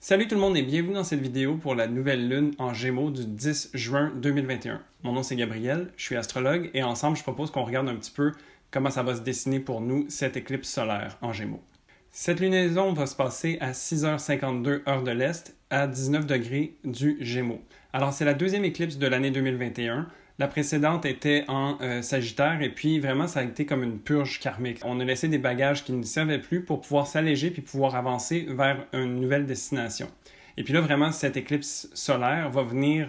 Salut tout le monde et bienvenue dans cette vidéo pour la nouvelle lune en Gémeaux du 10 juin 2021. Mon nom c'est Gabriel, je suis astrologue et ensemble je propose qu'on regarde un petit peu comment ça va se dessiner pour nous cette éclipse solaire en Gémeaux. Cette lunaison va se passer à 6h52 heure de l'Est à 19 degrés du Gémeaux. Alors c'est la deuxième éclipse de l'année 2021. La précédente était en Sagittaire et puis vraiment ça a été comme une purge karmique. On a laissé des bagages qui ne servaient plus pour pouvoir s'alléger puis pouvoir avancer vers une nouvelle destination. Et puis là vraiment cette éclipse solaire va venir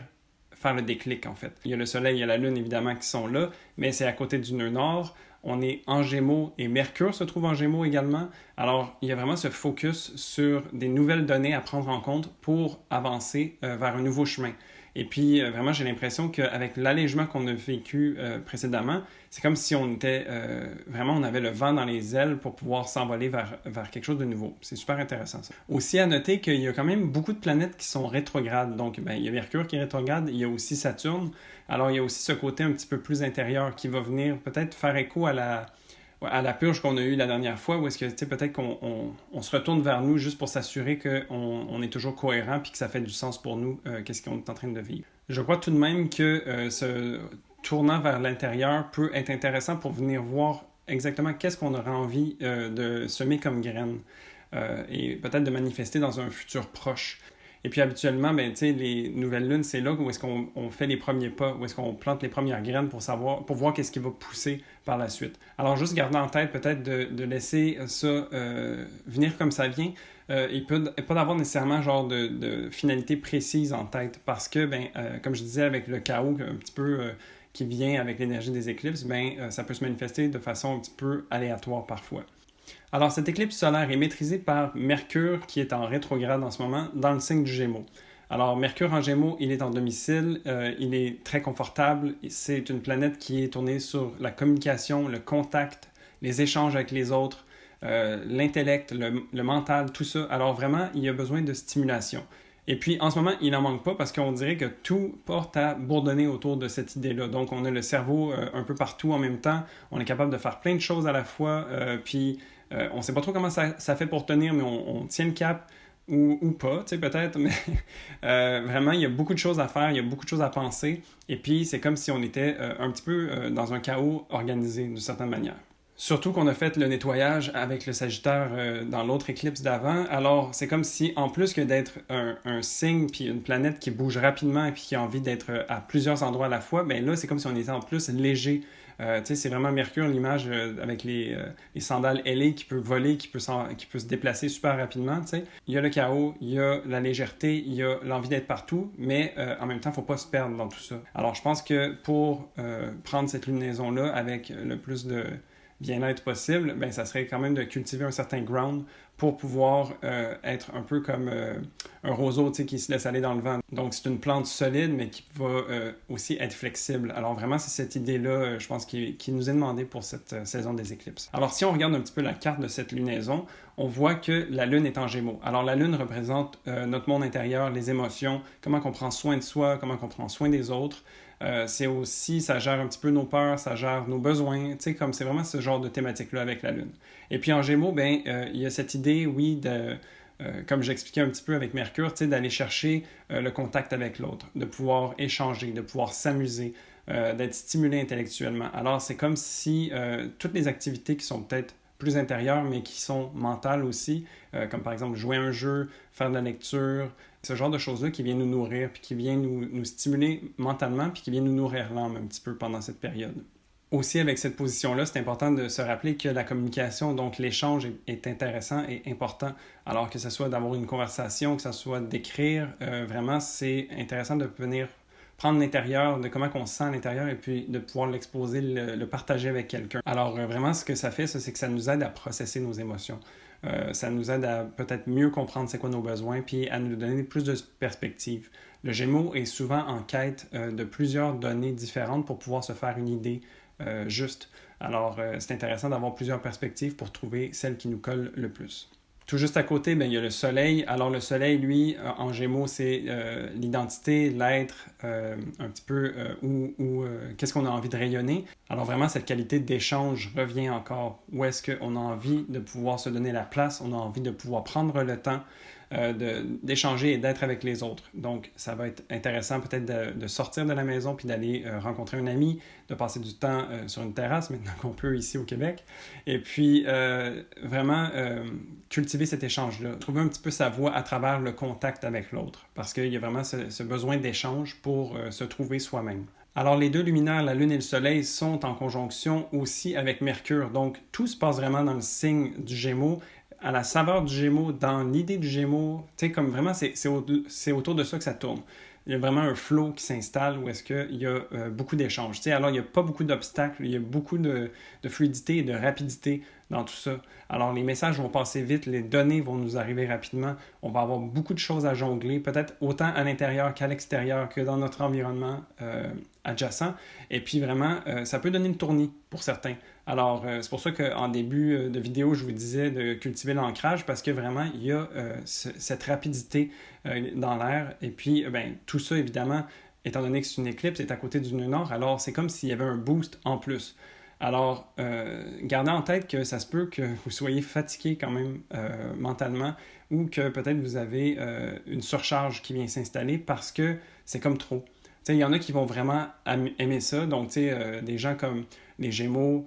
faire le déclic en fait. Il y a le soleil, il y a la lune évidemment qui sont là, mais c'est à côté du nœud nord. On est en Gémeaux et Mercure se trouve en Gémeaux également. Alors, il y a vraiment ce focus sur des nouvelles données à prendre en compte pour avancer vers un nouveau chemin. Et puis, vraiment, j'ai l'impression qu'avec l'allègement qu'on a vécu précédemment, c'est comme si on était vraiment, on avait le vent dans les ailes pour pouvoir s'envoler vers quelque chose de nouveau. C'est super intéressant, ça. Aussi à noter qu'il y a quand même beaucoup de planètes qui sont rétrogrades. Donc, il y a Mercure qui est rétrograde, il y a aussi Saturne. Alors, il y a aussi ce côté un petit peu plus intérieur qui va venir peut-être faire écho à la purge qu'on a eue la dernière fois, où est-ce que peut-être qu'on se retourne vers nous juste pour s'assurer qu'on est toujours cohérent puis que ça fait du sens pour nous, qu'est-ce qu'on est en train de vivre. Je crois tout de même que ce tournant vers l'intérieur peut être intéressant pour venir voir exactement qu'est-ce qu'on aura envie de semer comme graines et peut-être de manifester dans un futur proche. Et puis habituellement, les nouvelles lunes, c'est là où est-ce qu'on fait les premiers pas, où est-ce qu'on plante les premières graines pour voir qu'est-ce qui va pousser par la suite. Alors juste garder en tête peut-être de laisser ça venir comme ça vient et pas d'avoir nécessairement genre de finalité précise en tête parce que, comme je disais avec le chaos un petit peu qui vient avec l'énergie des éclipses, ça peut se manifester de façon un petit peu aléatoire parfois. Alors, cette éclipse solaire est maîtrisée par Mercure, qui est en rétrograde en ce moment, dans le signe du Gémeaux. Alors, Mercure en Gémeaux, il est en domicile, il est très confortable. C'est une planète qui est tournée sur la communication, le contact, les échanges avec les autres, l'intellect, le mental, tout ça. Alors, vraiment, il y a besoin de stimulation. Et puis, en ce moment, il n'en manque pas parce qu'on dirait que tout porte à bourdonner autour de cette idée-là. Donc, on a le cerveau un peu partout en même temps. On est capable de faire plein de choses à la fois. On ne sait pas trop comment ça fait pour tenir, mais on tient le cap ou pas, peut-être. Mais vraiment, il y a beaucoup de choses à faire, il y a beaucoup de choses à penser. Et puis, c'est comme si on était un petit peu dans un chaos organisé d'une certaine manière. Surtout qu'on a fait le nettoyage avec le Sagittaire dans l'autre éclipse d'avant. Alors, c'est comme si, en plus que d'être un signe puis une planète qui bouge rapidement et puis qui a envie d'être à plusieurs endroits à la fois, là, c'est comme si on était en plus léger. C'est vraiment Mercure, l'image avec les sandales ailées qui peut voler, qui peut se déplacer super rapidement. T'sais. Il y a le chaos, il y a la légèreté, il y a l'envie d'être partout, mais en même temps, il ne faut pas se perdre dans tout ça. Alors, je pense que pour prendre cette lunaison-là avec le plus de bien-être possible, ça serait quand même de cultiver un certain ground pour pouvoir être un peu comme un roseau qui se laisse aller dans le vent. Donc, c'est une plante solide, mais qui va aussi être flexible. Alors, vraiment, c'est cette idée-là, je pense, qui nous est demandée pour cette saison des éclipses. Alors, si on regarde un petit peu la carte de cette lunaison, on voit que la Lune est en Gémeaux. Alors, la Lune représente notre monde intérieur, les émotions, comment on prend soin de soi, comment on prend soin des autres. C'est aussi, ça gère un petit peu nos peurs, ça gère nos besoins, comme c'est vraiment ce genre de thématique-là avec la Lune. Et puis en Gémeaux, il y a cette idée, oui, comme j'expliquais un petit peu avec Mercure, d'aller chercher le contact avec l'autre, de pouvoir échanger, de pouvoir s'amuser, d'être stimulé intellectuellement. Alors c'est comme si toutes les activités qui sont peut-être plus intérieures, mais qui sont mentales aussi, comme par exemple jouer à un jeu, faire de la lecture, ce genre de choses-là qui viennent nous nourrir, puis qui viennent nous stimuler mentalement, puis qui viennent nous nourrir l'âme un petit peu pendant cette période. Aussi, avec cette position-là, c'est important de se rappeler que la communication, donc l'échange est intéressant et important. Alors que ce soit d'avoir une conversation, que ce soit d'écrire, vraiment, c'est intéressant de venir prendre l'intérieur, de comment on se sent à l'intérieur et puis de pouvoir l'exposer, le partager avec quelqu'un. Alors vraiment, ce que ça fait, c'est que ça nous aide à processer nos émotions. Ça nous aide à peut-être mieux comprendre c'est quoi nos besoins puis à nous donner plus de perspectives. Le Gémeaux est souvent en quête de plusieurs données différentes pour pouvoir se faire une idée juste. Alors, c'est intéressant d'avoir plusieurs perspectives pour trouver celle qui nous colle le plus. Tout juste à côté, il y a le Soleil. Alors, le Soleil, lui, en Gémeaux, c'est l'identité, l'être, un petit peu qu'est-ce qu'on a envie de rayonner. Alors, vraiment, cette qualité d'échange revient encore. Où est-ce qu'on a envie de pouvoir se donner la place, on a envie de pouvoir prendre le temps d'échanger et d'être avec les autres. Donc, ça va être intéressant peut-être de sortir de la maison puis d'aller rencontrer un ami, de passer du temps sur une terrasse, maintenant qu'on peut ici au Québec. Et puis, vraiment cultiver cet échange-là. Trouver un petit peu sa voie à travers le contact avec l'autre. Parce qu'il y a vraiment ce besoin d'échange pour se trouver soi-même. Alors, les deux luminaires, la Lune et le Soleil, sont en conjonction aussi avec Mercure. Donc, tout se passe vraiment dans le signe du Gémeaux, à la saveur du Gémeaux, dans l'idée du Gémeaux. Tu sais, comme vraiment, c'est autour de ça que ça tourne. Il y a vraiment un flow qui s'installe où est-ce qu'il y a beaucoup d'échanges. Tu sais, alors, il n'y a pas beaucoup d'obstacles, il y a beaucoup de fluidité et de rapidité dans tout ça. Alors, les messages vont passer vite, les données vont nous arriver rapidement. On va avoir beaucoup de choses à jongler, peut-être autant à l'intérieur qu'à l'extérieur, que dans notre environnement adjacent. Et puis vraiment, ça peut donner une tournie pour certains. Alors, c'est pour ça qu'en début de vidéo, je vous disais de cultiver l'ancrage parce que vraiment, il y a cette rapidité dans l'air. Et puis, tout ça, évidemment, étant donné que c'est une éclipse, est à côté du nœud nord, alors c'est comme s'il y avait un boost en plus. Alors, gardez en tête que ça se peut que vous soyez fatigué quand même mentalement ou que peut-être vous avez une surcharge qui vient s'installer parce que c'est comme trop. Il y en a qui vont vraiment aimer ça. Donc, des gens comme les Gémeaux,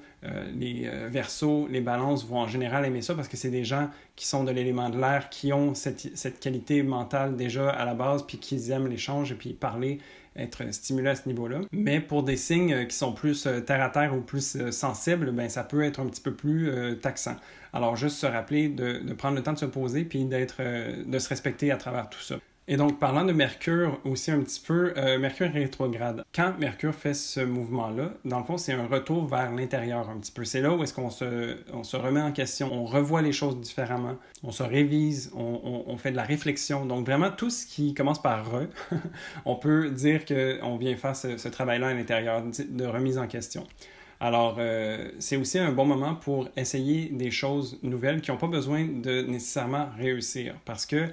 les Verseaux, les Balances vont en général aimer ça parce que c'est des gens qui sont de l'élément de l'air, qui ont cette qualité mentale déjà à la base, puis qui aiment l'échange et puis parler, être stimulés à ce niveau-là. Mais pour des signes qui sont plus terre à terre ou plus sensibles, ça peut être un petit peu plus taxant. Alors, juste se rappeler de prendre le temps de se poser puis de se respecter à travers tout ça. Et donc, parlant de Mercure aussi un petit peu, Mercure rétrograde. Quand Mercure fait ce mouvement-là, dans le fond, c'est un retour vers l'intérieur un petit peu. C'est là où est-ce qu'on se remet en question, on revoit les choses différemment, on se révise, on fait de la réflexion. Donc, vraiment, tout ce qui commence par « re », on peut dire qu'on vient faire ce travail-là à l'intérieur, de remise en question. Alors, c'est aussi un bon moment pour essayer des choses nouvelles qui n'ont pas besoin de nécessairement réussir. Parce que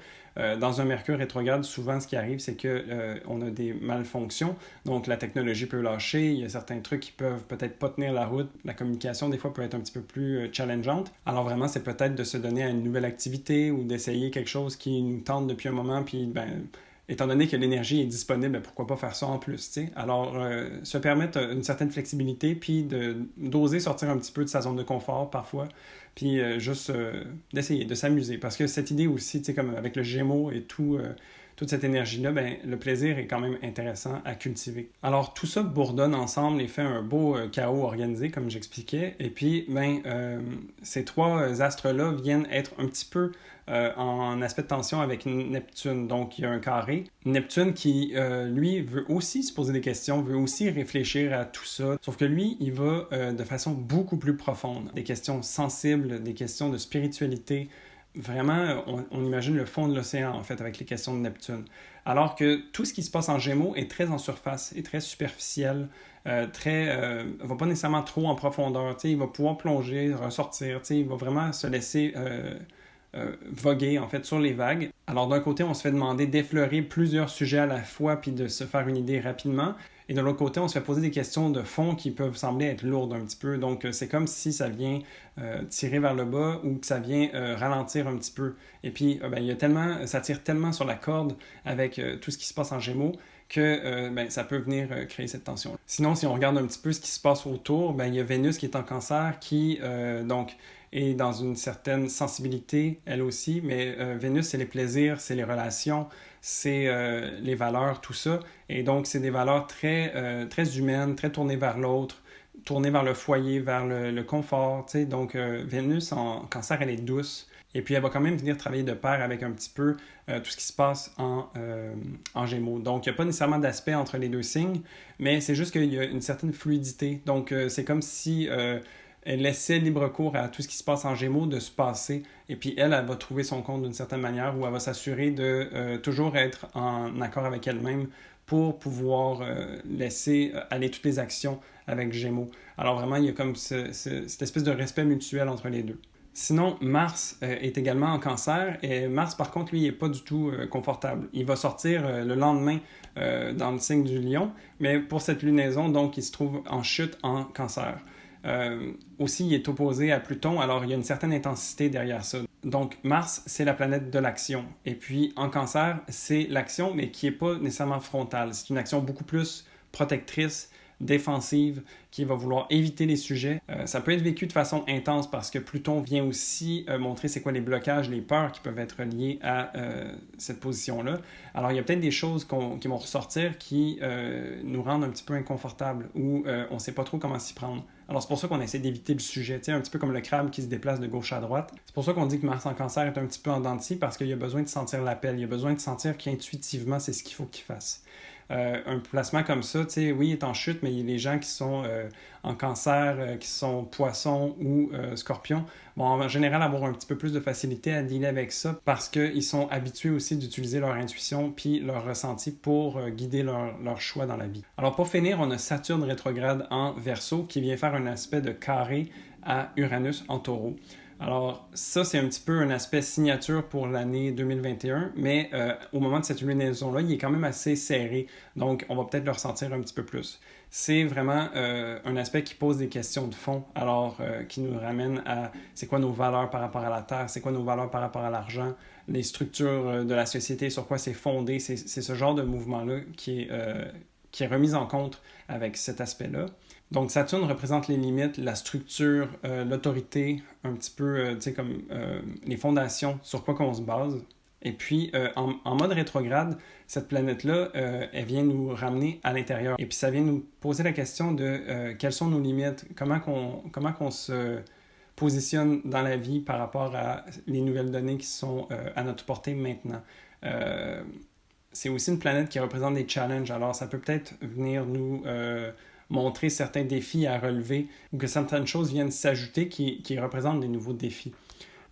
dans un Mercure rétrograde, souvent, ce qui arrive, c'est qu'on a des malfonctions. Donc, la technologie peut lâcher. Il y a certains trucs qui peuvent peut-être pas tenir la route. La communication, des fois, peut être un petit peu plus challengeante. Alors, vraiment, c'est peut-être de se donner à une nouvelle activité ou d'essayer quelque chose qui nous tente depuis un moment, puis étant donné que l'énergie est disponible, pourquoi pas faire ça en plus, t'sais? Alors, se permettre une certaine flexibilité, puis d'oser sortir un petit peu de sa zone de confort parfois, puis juste d'essayer, de s'amuser. Parce que cette idée aussi, tu sais, comme avec le Gémeaux et toute cette énergie-là, le plaisir est quand même intéressant à cultiver. Alors, tout ça bourdonne ensemble et fait un beau chaos organisé, comme j'expliquais. Et puis, ces trois astres-là viennent être un petit peu en aspect de tension avec Neptune. Donc, il y a un carré. Neptune qui, lui, veut aussi se poser des questions, veut aussi réfléchir à tout ça. Sauf que lui, il va de façon beaucoup plus profonde. Des questions sensibles, des questions de spiritualité. Vraiment, on imagine le fond de l'océan, en fait, avec les questions de Neptune. Alors que tout ce qui se passe en Gémeaux est très en surface, est très superficiel, va pas nécessairement trop en profondeur. Il va pouvoir plonger, ressortir. Il va vraiment se laisser voguer, en fait, sur les vagues. Alors, d'un côté, on se fait demander d'effleurer plusieurs sujets à la fois puis de se faire une idée rapidement. Et de l'autre côté, on se fait poser des questions de fond qui peuvent sembler être lourdes un petit peu. Donc, c'est comme si ça vient tirer vers le bas ou que ça vient ralentir un petit peu. Et puis, ça tire tellement sur la corde avec tout ce qui se passe en Gémeaux que ça peut venir créer cette tension. Sinon, si on regarde un petit peu ce qui se passe autour, il y a Vénus qui est en Cancer qui, est dans une certaine sensibilité, elle aussi. Mais Vénus, c'est les plaisirs, c'est les relations, c'est les valeurs, tout ça. Et donc, c'est des valeurs très humaines, très tournées vers l'autre, tournées vers le foyer, vers le confort. T'sais. Donc, Vénus en Cancer, elle est douce. Et puis, elle va quand même venir travailler de pair avec un petit peu tout ce qui se passe en Gémeaux. Donc, il n'y a pas nécessairement d'aspect entre les deux signes, mais c'est juste qu'il y a une certaine fluidité. Donc, c'est comme si elle laissait libre cours à tout ce qui se passe en Gémeaux de se passer. Et puis, elle va trouver son compte d'une certaine manière où elle va s'assurer de toujours être en accord avec elle-même pour pouvoir laisser aller toutes les actions avec Gémeaux. Alors, vraiment, il y a comme cette espèce de respect mutuel entre les deux. Sinon, Mars est également en Cancer et Mars, par contre, lui, il n'est pas du tout confortable. Il va sortir le lendemain dans le signe du Lion, mais pour cette lunaison, donc, il se trouve en chute en Cancer. Aussi, il est opposé à Pluton, alors il y a une certaine intensité derrière ça. Donc, Mars, c'est la planète de l'action. Et puis, en Cancer, c'est l'action, mais qui n'est pas nécessairement frontale. C'est une action beaucoup plus protectrice, défensive, qui va vouloir éviter les sujets. Ça peut être vécu de façon intense parce que Pluton vient aussi montrer c'est quoi les blocages, les peurs qui peuvent être liés à cette position-là. Alors, il y a peut-être des choses qui vont ressortir qui nous rendent un petit peu inconfortables ou on ne sait pas trop comment s'y prendre. Alors, c'est pour ça qu'on essaie d'éviter le sujet, tu sais, un petit peu comme le crabe qui se déplace de gauche à droite. C'est pour ça qu'on dit que Mars en Cancer est un petit peu en dents de scie parce qu'il a besoin de sentir l'appel, il a besoin de sentir qu'intuitivement, c'est ce qu'il faut qu'il fasse. Un placement comme ça, tu sais, oui, il est en chute, mais il y a les gens qui sont en Cancer, qui sont Poissons ou Scorpions, vont en général avoir un petit peu plus de facilité à dealer avec ça parce qu'ils sont habitués aussi d'utiliser leur intuition puis leur ressenti pour guider leur choix dans la vie. Alors pour finir, on a Saturne rétrograde en Verseau qui vient faire un aspect de carré à Uranus en Taureau. Alors, ça, c'est un petit peu un aspect signature pour l'année 2021, mais au moment de cette lunaison-là, il est quand même assez serré, donc on va peut-être le ressentir un petit peu plus. C'est vraiment un aspect qui pose des questions de fond, alors qui nous ramène à c'est quoi nos valeurs par rapport à la Terre, c'est quoi nos valeurs par rapport à l'argent, les structures de la société, sur quoi c'est fondé, c'est ce genre de mouvement-là qui est remis en compte avec cet aspect-là. Donc, Saturne représente les limites, la structure, l'autorité, un petit peu, tu sais, comme les fondations sur quoi qu'on se base. Et puis, en mode rétrograde, cette planète-là, elle vient nous ramener à l'intérieur. Et puis, ça vient nous poser la question de quelles sont nos limites, comment qu'on se positionne dans la vie par rapport à les nouvelles données qui sont à notre portée maintenant. C'est aussi une planète qui représente des challenges. Alors, ça peut peut-être venir nous montrer certains défis à relever ou que certaines choses viennent s'ajouter qui représentent des nouveaux défis.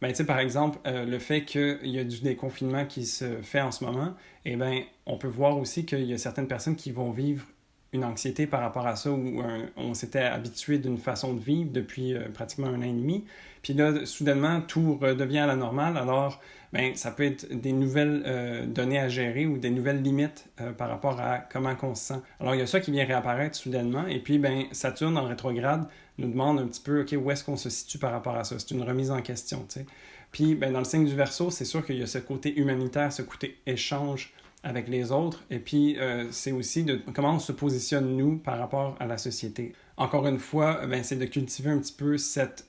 Ben, tu sais, par exemple, le fait qu'il y a du déconfinement qui se fait en ce moment, eh bien, on peut voir aussi qu'il y a certaines personnes qui vont vivre une anxiété par rapport à ça, où on s'était habitué d'une façon de vivre depuis pratiquement 1 an et demi. Puis là, soudainement, tout redevient à la normale. Alors, ben, ça peut être des nouvelles données à gérer ou des nouvelles limites par rapport à comment on se sent. Alors, il y a ça qui vient réapparaître soudainement. Et puis, ben, Saturne en rétrograde nous demande un petit peu, OK, où est-ce qu'on se situe par rapport à ça? C'est une remise en question, tu sais. Puis, ben, dans le signe du Verseau, c'est sûr qu'il y a ce côté humanitaire, ce côté échange avec les autres. Et puis, c'est aussi de comment on se positionne, nous, par rapport à la société. Encore une fois, ben, c'est de cultiver un petit peu cette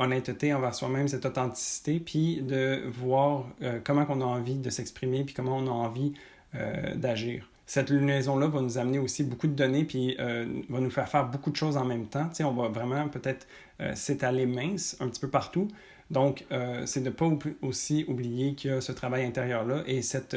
honnêteté envers soi-même, cette authenticité, puis de voir comment on a envie de s'exprimer, puis comment on a envie d'agir. Cette lunaison-là va nous amener aussi beaucoup de données, puis va nous faire beaucoup de choses en même temps. Tu sais, on va vraiment peut-être s'étaler mince un petit peu partout. Donc, c'est de ne pas aussi oublier qu'il y a ce travail intérieur-là et cette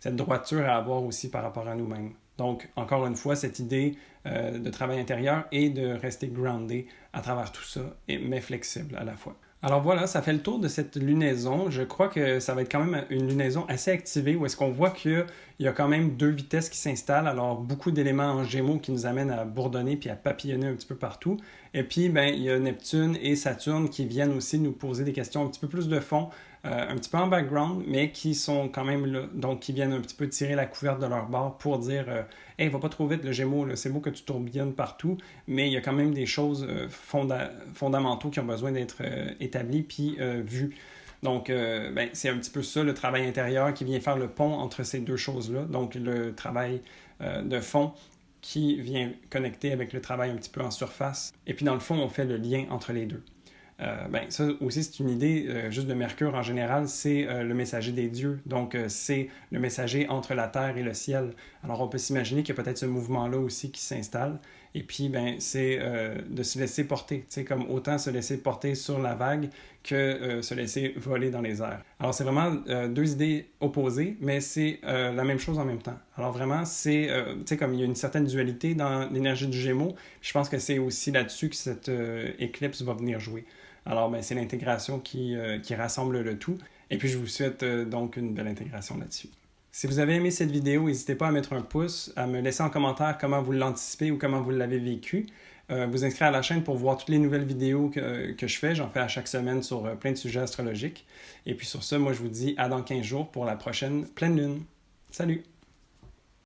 droiture à avoir aussi par rapport à nous-mêmes. Donc, encore une fois, cette idée de travail intérieur et de rester groundé à travers tout ça, mais flexible à la fois. Alors voilà, ça fait le tour de cette lunaison. Je crois que ça va être quand même une lunaison assez activée où est-ce qu'on voit qu'il y a quand même 2 vitesses qui s'installent. Alors, beaucoup d'éléments en Gémeaux qui nous amènent à bourdonner puis à papillonner un petit peu partout. Et puis, ben, il y a Neptune et Saturne qui viennent aussi nous poser des questions un petit peu plus de fond, un petit peu en background, mais qui sont quand même là. Donc, qui viennent un petit peu tirer la couverte de leur bord pour dire hey, va pas trop vite le Gémeaux, là. C'est beau que tu tourbillonnes partout, mais il y a quand même des choses fondamentaux qui ont besoin d'être établies puis vues. Donc, ben, c'est un petit peu ça, le travail intérieur qui vient faire le pont entre ces deux choses-là. Donc, le travail de fond qui vient connecter avec le travail un petit peu en surface. Et puis, dans le fond, on fait le lien entre les deux. Ben, ça aussi, c'est une idée juste de Mercure en général, c'est le messager des dieux. Donc, c'est le messager entre la terre et le ciel. Alors, on peut s'imaginer qu'il y a peut-être ce mouvement-là aussi qui s'installe. Et puis, ben, c'est de se laisser porter, tu sais, comme autant se laisser porter sur la vague que se laisser voler dans les airs. Alors, c'est vraiment 2 idées opposées, mais c'est la même chose en même temps. Alors, vraiment, c'est, tu sais, comme il y a une certaine dualité dans l'énergie du Gémeaux, je pense que c'est aussi là-dessus que cette éclipse va venir jouer. Alors, ben, c'est l'intégration qui rassemble le tout. Et puis, je vous souhaite donc une belle intégration là-dessus. Si vous avez aimé cette vidéo, n'hésitez pas à mettre un pouce, à me laisser en commentaire comment vous l'anticipez ou comment vous l'avez vécu. Vous inscrire à la chaîne pour voir toutes les nouvelles vidéos que je fais. J'en fais à chaque semaine sur plein de sujets astrologiques. Et puis sur ça, moi, je vous dis à dans 15 jours pour la prochaine pleine lune. Salut!